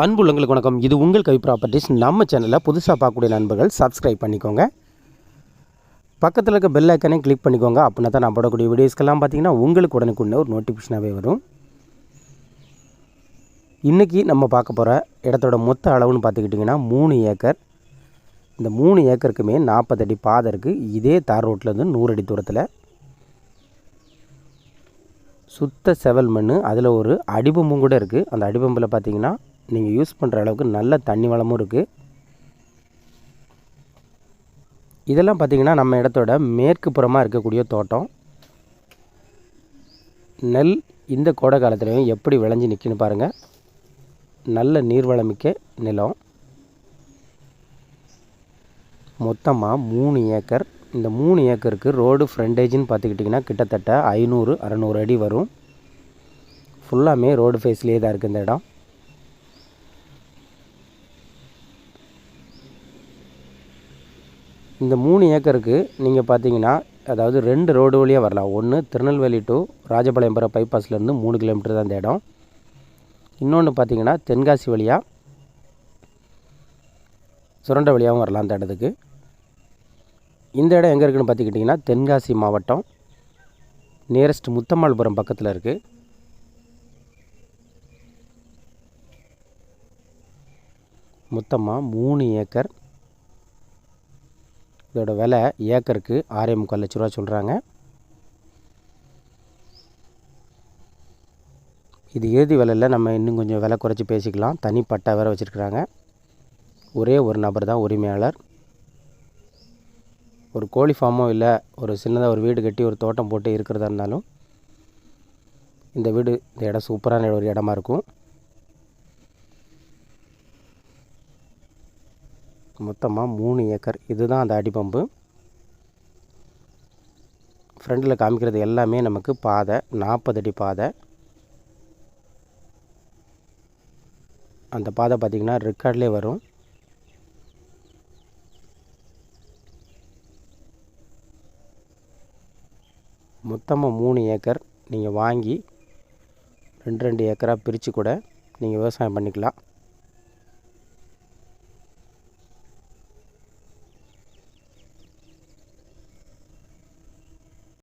அன்புள்ளங்களுக்கு வணக்கம். இது உங்கள் கவி ப்ராப்பர்ட்டிஸ். நம்ம சேனலில் புதுசாக பார்க்கக்கூடிய நண்பர்கள் சப்ஸ்கிரைப் பண்ணிக்கோங்க. பக்கத்தில் இருக்க பெல் ஐக்கனையும் கிளிக் பண்ணிக்கோங்க. அப்படின்னா தான் நான் போடக்கூடிய வீடியோஸ்க்கெல்லாம் பார்த்தீங்கன்னா உங்களுக்கு உடனுக்குள்ள ஒரு நோட்டிஃபிகேஷனாகவே வரும். இன்றைக்கி நம்ம பார்க்க போகிற இடத்தோட மொத்த அளவுன்னு பார்த்துக்கிட்டிங்கன்னா 3 ஏக்கர். இந்த 3 ஏக்கருக்குமே 40 அடி பாதை இருக்குது. இதே தார் ரோட்லேருந்து 100 அடி தூரத்தில் சுத்த செவல் மண். அதில் ஒரு அடிபம்பும் கூட இருக்குது. அந்த அடிபம்பில் பார்த்திங்கன்னா நீங்கள் யூஸ் பண்ணுற அளவுக்கு நல்ல தண்ணி வளமும் இருக்குது. இதெல்லாம் பார்த்திங்கன்னா நம்ம இடத்தோட மேற்கு புறமாக இருக்கக்கூடிய தோட்டம். நெல் இந்த கோடை காலத்துலேயும் எப்படி விளைஞ்சி நிற்கின்னு பாருங்கள். நல்ல நீர்வளமிக்க நிலம். மொத்தமாக 3 ஏக்கர். இந்த 3 ஏக்கருக்கு ரோடு ஃப்ரண்டேஜின்னு பார்த்துக்கிட்டிங்கன்னா கிட்டத்தட்ட 500-600 அடி வரும். ஃபுல்லாமே ரோடு ஃபேஸ்லேயே தான் இருக்குது இந்த இடம். இந்த 3 ஏக்கருக்கு நீங்கள் பார்த்தீங்கன்னா அதாவது 2 ரோடு வழியாக வரலாம். ஒன்று திருநெல்வேலி டு ராஜபாளையம் போகிற பைபாஸ்லேருந்து 3 கிலோமீட்டர் தான் இந்த இடம். இன்னொன்று பார்த்தீங்கன்னா தென்காசி வழியாக சுரண்டை வழியாகவும் வரலாம் அந்த இடத்துக்கு. இந்த இடம் எங்கே இருக்குதுன்னு பார்த்துக்கிட்டிங்கன்னா தென்காசி மாவட்டம், நியரஸ்ட் முத்தம்மாள்புரம் பக்கத்தில் இருக்குது. மொத்தமாக 3 ஏக்கர். இதோட விலை ஏக்கருக்கு 6.25 லட்ச ரூபா சொல்கிறாங்க. இது இறுதி விலையில் நம்ம இன்னும் கொஞ்சம் விலை குறைச்சி பேசிக்கலாம். தனி பட்டா வேறு வச்சுருக்குறாங்க. ஒரே ஒரு நபர் தான் உரிமையாளர். ஒரு கோழி ஃபார்மோ இல்லை ஒரு சின்னதாக ஒரு வீடு கட்டி ஒரு தோட்டம் போட்டு இருக்கிறதா இருந்தாலும் இந்த இடம் சூப்பரான ஒரு இடமா இருக்கும். மொத்தமாக 3 ஏக்கர். இதுதான் அந்த அடிப்பம்பு. ஃப்ரண்டில் காமிக்கிறது எல்லாமே நமக்கு பாதை, 40 அடி பாதை. அந்த பாதை பார்த்திங்கன்னா ரெக்கார்ட்லேயே வரும். மொத்தமாக 3 ஏக்கர். நீங்கள் வாங்கி 2 ஏக்கராக பிரித்து கூட நீங்கள் விவசாயம் பண்ணிக்கலாம்.